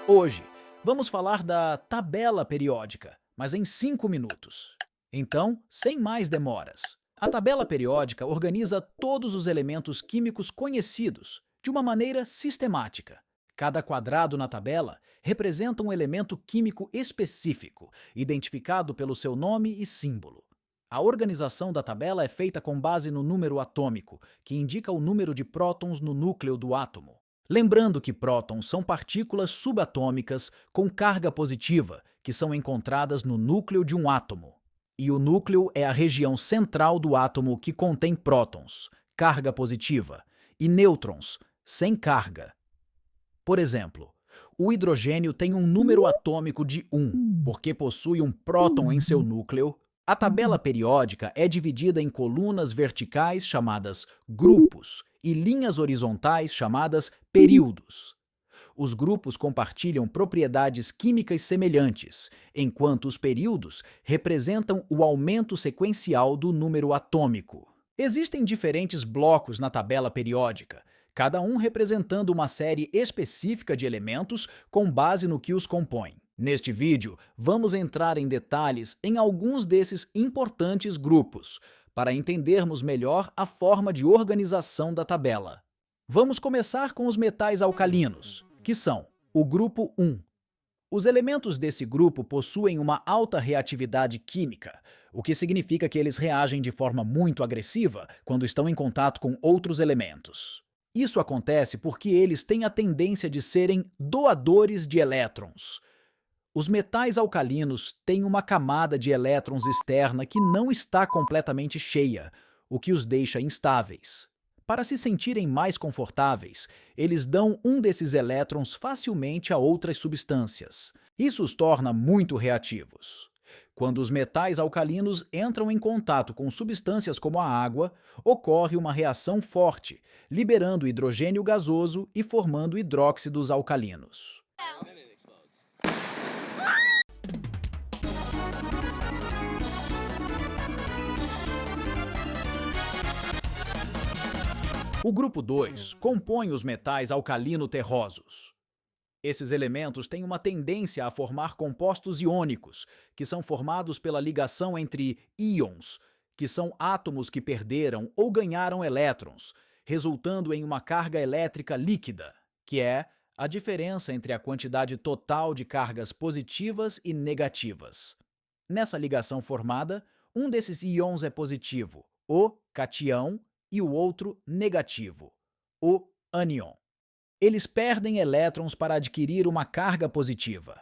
Hoje, vamos falar da tabela periódica, mas em 5 minutos. Então, sem mais demoras. A tabela periódica organiza todos os elementos químicos conhecidos de uma maneira sistemática. Cada quadrado na tabela representa um elemento químico específico, identificado pelo seu nome e símbolo. A organização da tabela é feita com base no número atômico, que indica o número de prótons no núcleo do átomo. Lembrando que prótons são partículas subatômicas com carga positiva, que são encontradas no núcleo de um átomo. E o núcleo é a região central do átomo que contém prótons, carga positiva, e nêutrons, sem carga. Por exemplo, o hidrogênio tem um número atômico de 1, porque possui um próton em seu núcleo. A tabela periódica é dividida em colunas verticais chamadas grupos e linhas horizontais chamadas períodos. Os grupos compartilham propriedades químicas semelhantes, enquanto os períodos representam o aumento sequencial do número atômico. Existem diferentes blocos na tabela periódica, cada um representando uma série específica de elementos com base no que os compõe. Neste vídeo, vamos entrar em detalhes em alguns desses importantes grupos, para entendermos melhor a forma de organização da tabela. Vamos começar com os metais alcalinos, que são o grupo 1. Os elementos desse grupo possuem uma alta reatividade química, o que significa que eles reagem de forma muito agressiva quando estão em contato com outros elementos. Isso acontece porque eles têm a tendência de serem doadores de elétrons. Os metais alcalinos têm uma camada de elétrons externa que não está completamente cheia, o que os deixa instáveis. Para se sentirem mais confortáveis, eles dão um desses elétrons facilmente a outras substâncias. Isso os torna muito reativos. Quando os metais alcalinos entram em contato com substâncias como a água, ocorre uma reação forte, liberando hidrogênio gasoso e formando hidróxidos alcalinos. O grupo 2 compõe os metais alcalino-terrosos. Esses elementos têm uma tendência a formar compostos iônicos, que são formados pela ligação entre íons, que são átomos que perderam ou ganharam elétrons, resultando em uma carga elétrica líquida, que é a diferença entre a quantidade total de cargas positivas e negativas. Nessa ligação formada, um desses íons é positivo, o cátion, e o outro negativo, o ânion. Eles perdem elétrons para adquirir uma carga positiva.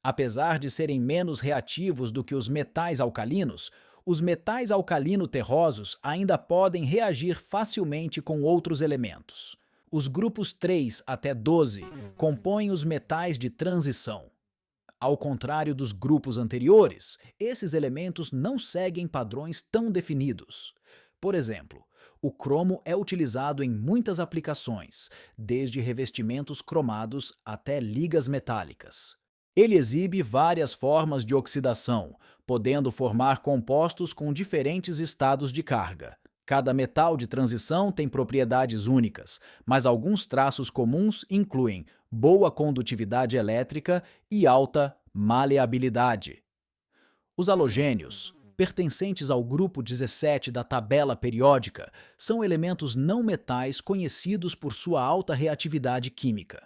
Apesar de serem menos reativos do que os metais alcalinos, os metais alcalino-terrosos ainda podem reagir facilmente com outros elementos. Os grupos 3 até 12 compõem os metais de transição. Ao contrário dos grupos anteriores, esses elementos não seguem padrões tão definidos. Por exemplo, o cromo é utilizado em muitas aplicações, desde revestimentos cromados até ligas metálicas. Ele exibe várias formas de oxidação, podendo formar compostos com diferentes estados de carga. Cada metal de transição tem propriedades únicas, mas alguns traços comuns incluem boa condutividade elétrica e alta maleabilidade. Os halogênios, pertencentes ao grupo 17 da tabela periódica, são elementos não metais conhecidos por sua alta reatividade química.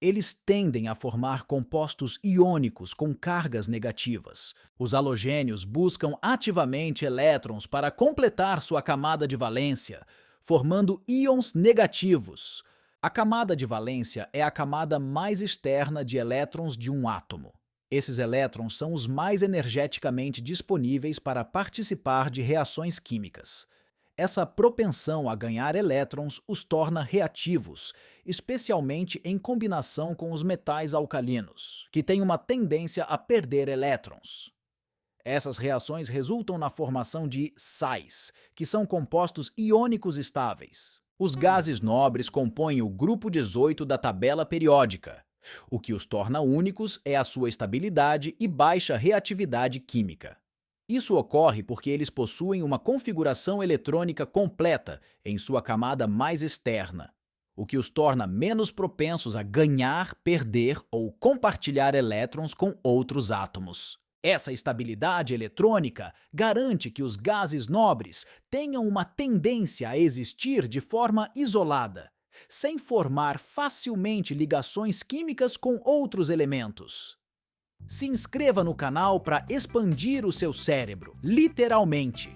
Eles tendem a formar compostos iônicos com cargas negativas. Os halogênios buscam ativamente elétrons para completar sua camada de valência, formando íons negativos. A camada de valência é a camada mais externa de elétrons de um átomo. Esses elétrons são os mais energeticamente disponíveis para participar de reações químicas. Essa propensão a ganhar elétrons os torna reativos, especialmente em combinação com os metais alcalinos, que têm uma tendência a perder elétrons. Essas reações resultam na formação de sais, que são compostos iônicos estáveis. Os gases nobres compõem o grupo 18 da tabela periódica. O que os torna únicos é a sua estabilidade e baixa reatividade química. Isso ocorre porque eles possuem uma configuração eletrônica completa em sua camada mais externa. o que os torna menos propensos a ganhar, perder ou compartilhar elétrons com outros átomos. Essa estabilidade eletrônica garante que os gases nobres tenham uma tendência a existir de forma isolada, sem formar facilmente ligações químicas com outros elementos. Se inscreva no canal para expandir o seu cérebro, literalmente.